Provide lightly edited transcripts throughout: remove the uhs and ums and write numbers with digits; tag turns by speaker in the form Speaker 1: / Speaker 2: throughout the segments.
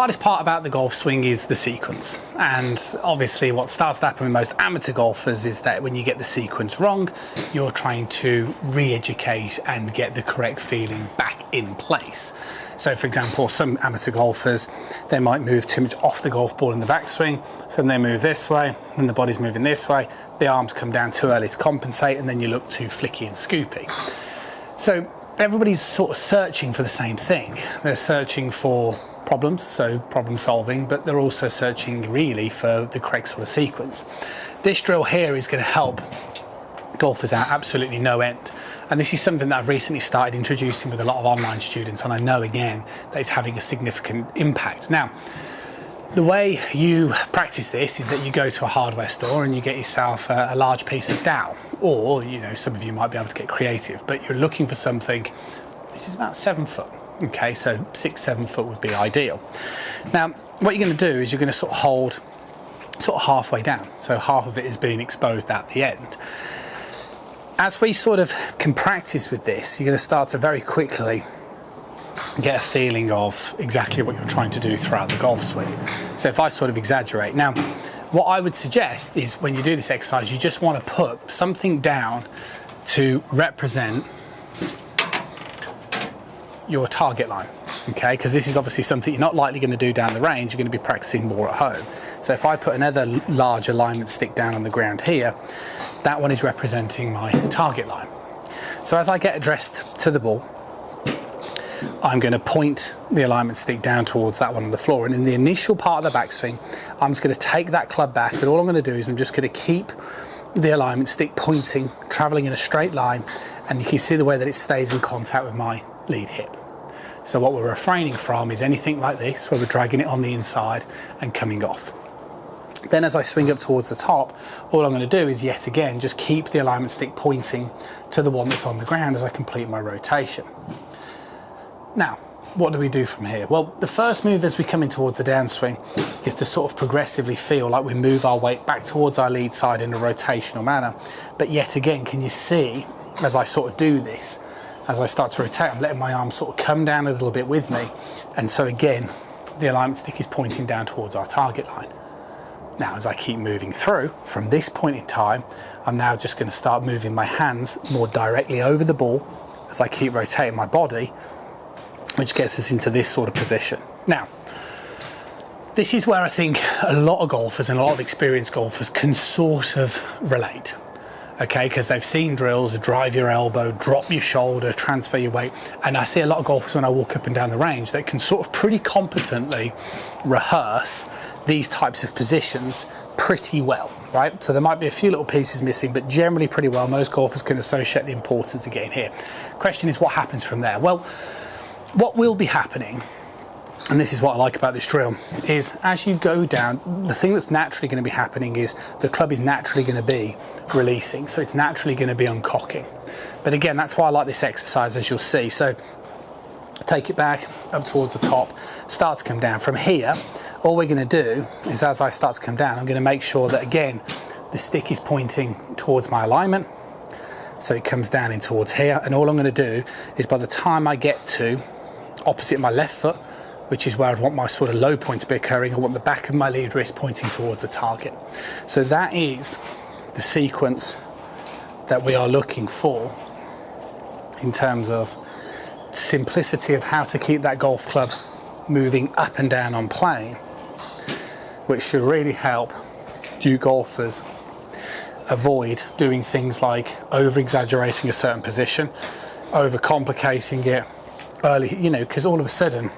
Speaker 1: Hardest part about the golf swing is the sequence, and obviously what starts to happen with most amateur golfers is that when you get the sequence wrong, you're trying to re-educate and get the correct feeling back in place. So for example, some amateur golfers, they might move too much off the golf ball in the backswing, so then they move this way, and the body's moving this way, the arms come down too early to compensate, and then you look too flicky and scoopy. So everybody's sort of searching for the same thing. They're searching for problems, so problem solving, but they're also searching really for the correct sort of sequence. This drill here is going to help golfers out absolutely no end. And this is something that I've recently started introducing with a lot of online students, and I know again that it's having a significant impact. Now, the way you practice this is that you go to a hardware store and you get yourself a large piece of dowel, or some of you might be able to get creative, but you're looking for something. This is about 7 foot. Okay, so 6-7 foot would be ideal. Now, what you're going to do is you're going to sort of hold halfway down, so half of it is being exposed at the end. As we sort of can practice with this, you're going to start to very quickly get a feeling of exactly what you're trying to do throughout the golf swing. So if I sort of exaggerate. Now, what I would suggest is when you do this exercise, you just want to put something down to represent your target line, okay? Because this is obviously something you're not likely going to do down the range, you're going to be practicing more at home. So if I put another large alignment stick down on the ground here, that one is representing my target line. So as I get addressed to the ball, I'm going to point the alignment stick down towards that one on the floor, and in the initial part of the backswing, I'm just going to take that club back, and all I'm going to do is I'm just going to keep the alignment stick pointing, traveling in a straight line, and you can see the way that it stays in contact with my lead hip. So what we're refraining from is anything like this, where we're dragging it on the inside and coming off. Then as I swing up towards the top, all I'm going to do is yet again just keep the alignment stick pointing to the one that's on the ground as I complete my rotation. Now, what do we do from here? Well, the first move as we come in towards the downswing is to sort of progressively feel like we move our weight back towards our lead side in a rotational manner. But yet again, can you see as I sort of do this, as I start to rotate, I'm letting my arms sort of come down a little bit with me. And so again, the alignment stick is pointing down towards our target line. Now, as I keep moving through, from this point in time, I'm now just going to start moving my hands more directly over the ball as I keep rotating my body, which gets us into this sort of position. Now, this is where I think a lot of golfers and a lot of experienced golfers can sort of relate. Okay, because they've seen drills, drive your elbow, drop your shoulder, transfer your weight. And I see a lot of golfers when I walk up and down the range that can sort of pretty competently rehearse these types of positions pretty well, right? So there might be a few little pieces missing, but generally pretty well, most golfers can associate the importance of getting here. Question is, what happens from there? Well, what will be happening, and this is what I like about this drill, is as you go down, the thing that's naturally going to be happening is the club is naturally going to be releasing, so it's naturally going to be uncocking. But again, that's why I like this exercise, as you'll see. So take it back up towards the top, start to come down. From here, all we're going to do is as I start to come down, I'm going to make sure that again the stick is pointing towards my alignment, so it comes down in towards here, and all I'm going to do is by the time I get to opposite my left foot, which is where I'd want my sort of low point to be occurring, I want the back of my lead wrist pointing towards the target. So that is the sequence that we are looking for in terms of simplicity of how to keep that golf club moving up and down on plane, which should really help you golfers avoid doing things like over-exaggerating a certain position, over-complicating it early, because all of a sudden,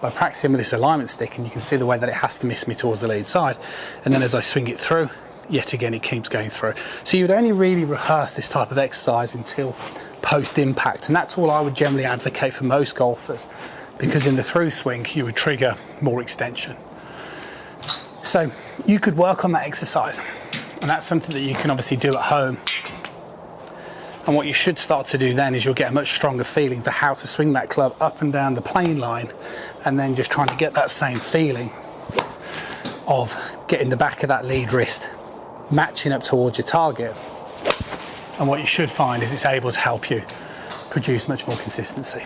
Speaker 1: by practicing with this alignment stick, and you can see the way that it has to miss me towards the lead side, and then as I swing it through, yet again it keeps going through. So you would only really rehearse this type of exercise until post-impact, and that's all I would generally advocate for most golfers, because in the through swing you would trigger more extension. So you could work on that exercise, and that's something that you can obviously do at home. And what you should start to do then is you'll get a much stronger feeling for how to swing that club up and down the plane line, and then just trying to get that same feeling of getting the back of that lead wrist matching up towards your target. And what you should find is it's able to help you produce much more consistency.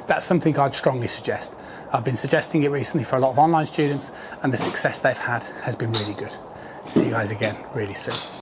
Speaker 1: That's something I'd strongly suggest. I've been suggesting it recently for a lot of online students, and the success they've had has been really good. See you guys again really soon.